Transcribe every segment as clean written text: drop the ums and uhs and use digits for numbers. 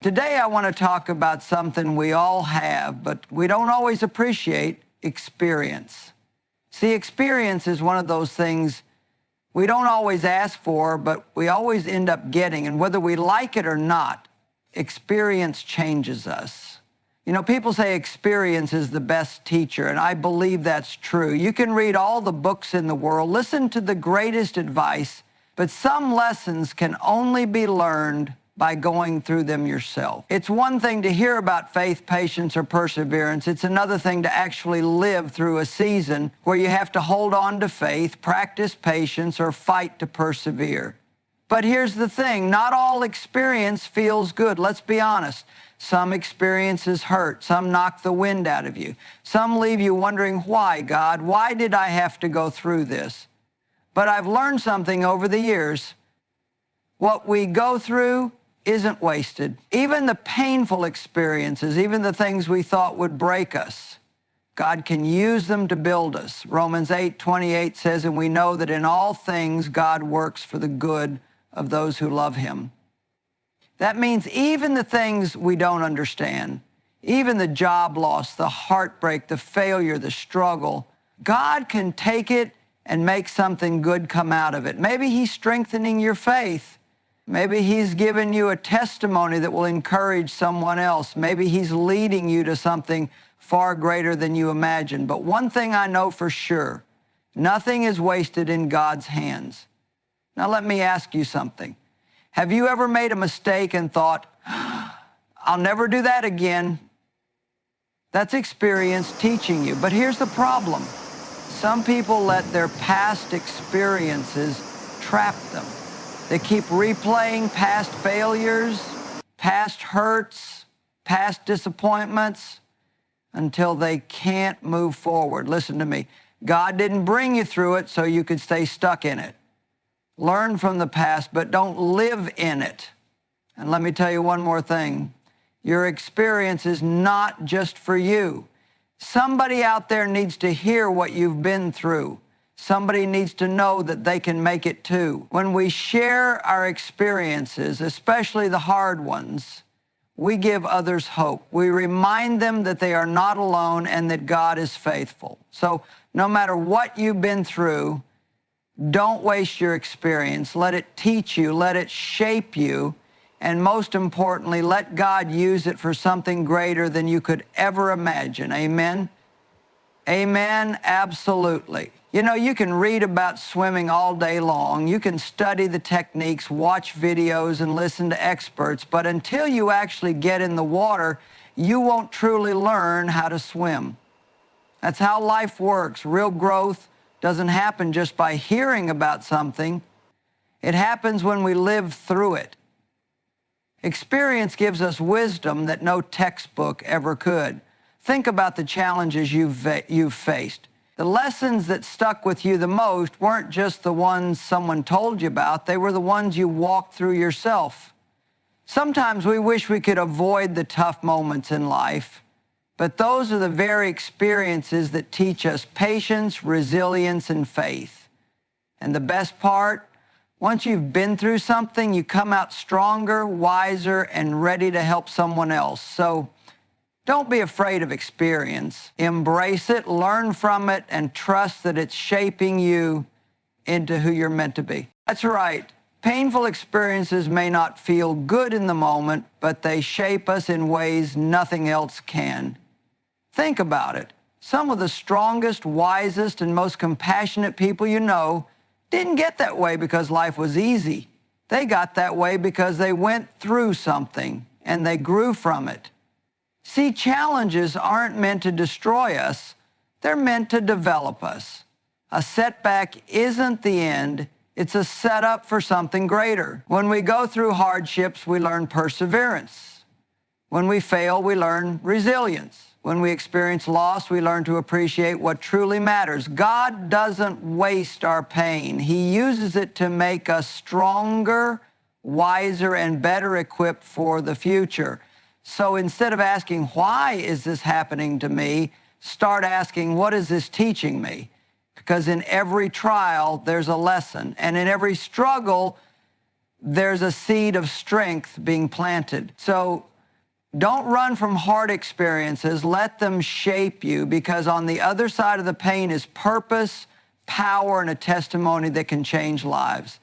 Today I want to talk about something we all have, but we don't always appreciate: experience. See, experience is one of those things we don't always ask for, but we always end up getting. And whether we like it or not, experience changes us. You know, people say experience is the best teacher, and I believe that's true. You can read all the books in the world, listen to the greatest advice, but some lessons can only be learned by going through them yourself. It's one thing to hear about faith, patience, or perseverance. It's another thing to actually live through a season where you have to hold on to faith, practice patience, or fight to persevere. But here's the thing, not all experience feels good. Let's be honest. Some experiences hurt. Some knock the wind out of you. Some leave you wondering, why, God? Why did I have to go through this? But I've learned something over the years. What we go through isn't wasted. Even the painful experiences, even the things we thought would break us, God can use them to build us. Romans 8:28 says, and we know that in all things God works for the good of those who love him. That means even the things we don't understand, even the job loss, the heartbreak, the failure, the struggle, God can take it and make something good come out of it. Maybe he's strengthening your faith. Maybe he's given you a testimony that will encourage someone else. Maybe he's leading you to something far greater than you imagine. But one thing I know for sure, nothing is wasted in God's hands. Now let me ask you something. Have you ever made a mistake and thought, I'll never do that again? That's experience teaching you. But here's the problem. Some people let their past experiences trap them. They keep replaying past failures, past hurts, past disappointments until they can't move forward. Listen to me. God didn't bring you through it so you could stay stuck in it. Learn from the past, but don't live in it. And let me tell you one more thing. Your experience is not just for you. Somebody out there needs to hear what you've been through. Somebody needs to know that they can make it too. When we share our experiences, especially the hard ones, we give others hope. We remind them that they are not alone and that God is faithful. So no matter what you've been through, don't waste your experience. Let it teach you, let it shape you, and most importantly, let God use it for something greater than you could ever imagine. Amen? Amen, absolutely. You know, you can read about swimming all day long. You can study the techniques, watch videos, and listen to experts. But until you actually get in the water, you won't truly learn how to swim. That's how life works. Real growth doesn't happen just by hearing about something. It happens when we live through it. Experience gives us wisdom that no textbook ever could. Think about the challenges you've faced. The lessons that stuck with you the most weren't just the ones someone told you about, they were the ones you walked through yourself. Sometimes we wish we could avoid the tough moments in life, but those are the very experiences that teach us patience, resilience, and faith. And the best part, once you've been through something, you come out stronger, wiser, and ready to help someone else. So don't be afraid of experience. Embrace it, learn from it, and trust that it's shaping you into who you're meant to be. That's right. Painful experiences may not feel good in the moment, but they shape us in ways nothing else can. Think about it. Some of the strongest, wisest, and most compassionate people you know didn't get that way because life was easy. They got that way because they went through something and they grew from it. See, challenges aren't meant to destroy us. They're meant to develop us. A setback isn't the end. It's a setup for something greater. When we go through hardships, we learn perseverance. When we fail, we learn resilience. When we experience loss, we learn to appreciate what truly matters. God doesn't waste our pain. He uses it to make us stronger, wiser, and better equipped for the future. So instead of asking, why is this happening to me, start asking, what is this teaching me? Because in every trial, there's a lesson. And in every struggle, there's a seed of strength being planted. So Don't run from hard experiences. Let them shape you, because on the other side of the pain is purpose, power, and a testimony that can change lives.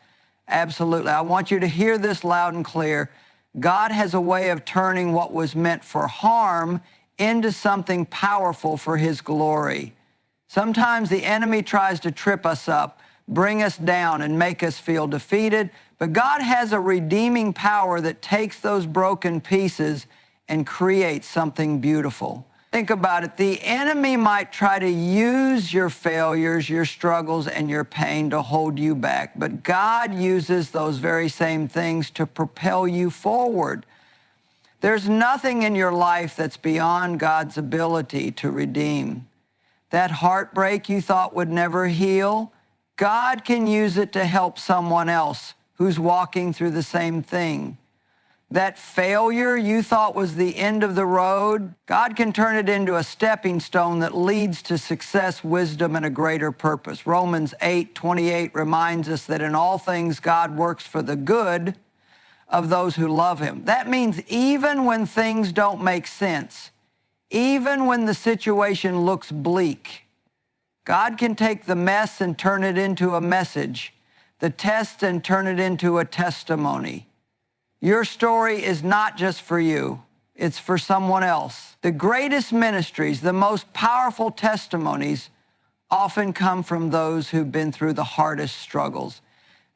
Absolutely. I want you to hear this loud and clear. God has a way of turning what was meant for harm into something powerful for His glory. Sometimes the enemy tries to trip us up, bring us down, and make us feel defeated, but God has a redeeming power that takes those broken pieces and creates something beautiful. Think about it. The enemy might try to use your failures, your struggles, and your pain to hold you back, but God uses those very same things to propel you forward. There's nothing in your life that's beyond God's ability to redeem. That heartbreak you thought would never heal, God can use it to help someone else who's walking through the same thing. That failure you thought was the end of the road, God can turn it into a stepping stone that leads to success, wisdom, and a greater purpose. Romans 8:28 reminds us that in all things God works for the good of those who love Him. That means even when things don't make sense, even when the situation looks bleak, God can take the mess and turn it into a message, the test and turn it into a testimony. Your story is not just for you, it's for someone else. The greatest ministries, the most powerful testimonies often come from those who've been through the hardest struggles.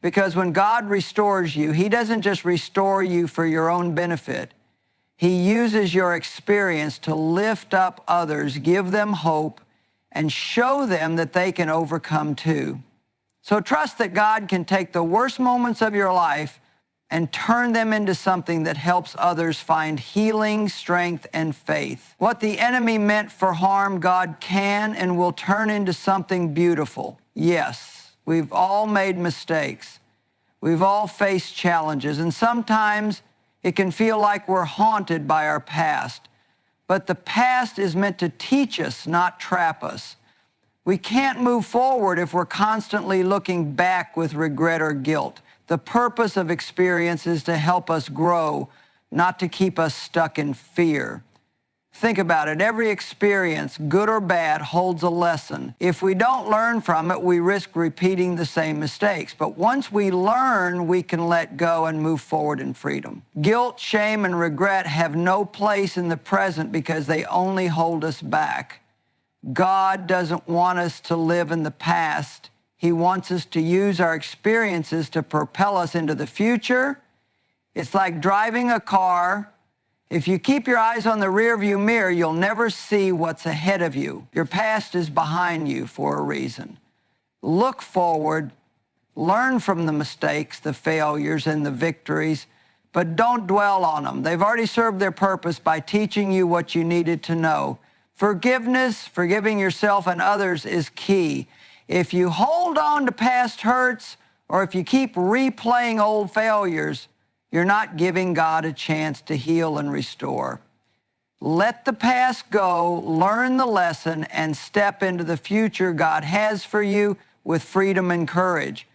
Because when God restores you, He doesn't just restore you for your own benefit. He uses your experience to lift up others, give them hope, and show them that they can overcome too. So trust that God can take the worst moments of your life and turn them into something that helps others find healing, strength, and faith. What the enemy meant for harm, God can and will turn into something beautiful. Yes, we've all made mistakes. We've all faced challenges, and sometimes it can feel like we're haunted by our past. But the past is meant to teach us, not trap us. We can't move forward if we're constantly looking back with regret or guilt. The purpose of experience is to help us grow, not to keep us stuck in fear. Think about it. Every experience, good or bad, holds a lesson. If we don't learn from it, we risk repeating the same mistakes. But once we learn, we can let go and move forward in freedom. Guilt, shame, and regret have no place in the present because they only hold us back. God doesn't want us to live in the past. He wants us to use our experiences to propel us into the future. It's like driving a car. If you keep your eyes on the rearview mirror, you'll never see what's ahead of you. Your past is behind you for a reason. Look forward, learn from the mistakes, the failures, and the victories, but don't dwell on them. They've already served their purpose by teaching you what you needed to know. Forgiveness, forgiving yourself and others, is key. If you hold on to past hurts, or if you keep replaying old failures, you're not giving God a chance to heal and restore. Let the past go, learn the lesson, and step into the future God has for you with freedom and courage.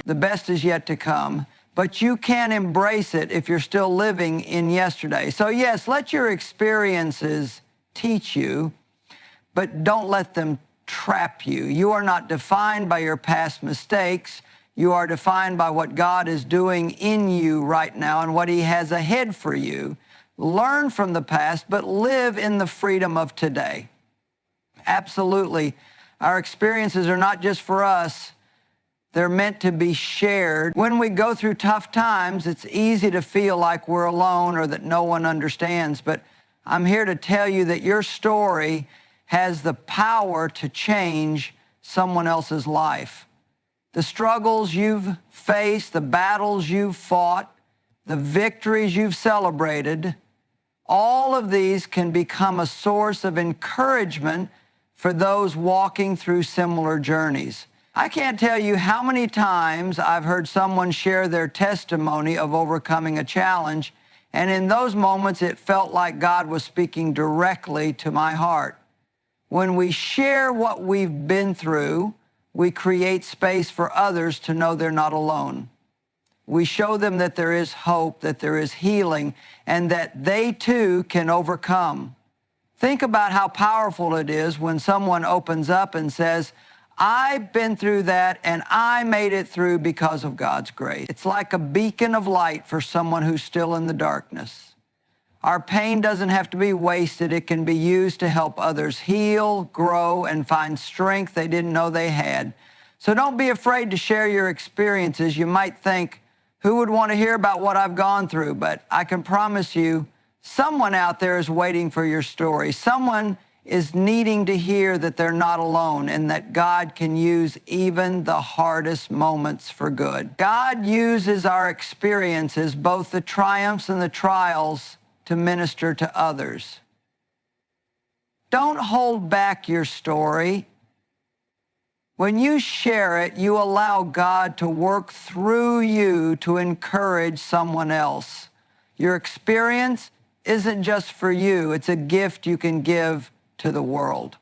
The best is yet to come, but you can't embrace it if you're still living in yesterday. So yes, let your experiences teach you, but don't let them trap you. You are not defined by your past mistakes. You are defined by what God is doing in you right now and what He has ahead for you. Learn from the past, but live in the freedom of today. Absolutely. Our experiences are not just for us. They're meant to be shared. When we go through tough times, it's easy to feel like we're alone or that no one understands, but I'm here to tell you that your story has the power to change someone else's life. The struggles you've faced, the battles you've fought, the victories you've celebrated, all of these can become a source of encouragement for those walking through similar journeys. I can't tell you how many times I've heard someone share their testimony of overcoming a challenge, and in those moments it felt like God was speaking directly to my heart. When we share what we've been through, we create space for others to know they're not alone. We show them that there is hope, that there is healing, and that they too can overcome. Think about how powerful it is when someone opens up and says, I've been through that and I made it through because of God's grace. It's like a beacon of light for someone who's still in the darkness. Our pain doesn't have to be wasted. It can be used to help others heal, grow, and find strength they didn't know they had. So don't be afraid to share your experiences. You might think, who would want to hear about what I've gone through? But I can promise you, someone out there is waiting for your story. Someone is needing to hear that they're not alone and that God can use even the hardest moments for good. God uses our experiences, both the triumphs and the trials, to minister to others. Don't hold back your story. When you share it, you allow God to work through you to encourage someone else. Your experience isn't just for you. It's a gift you can give to the world.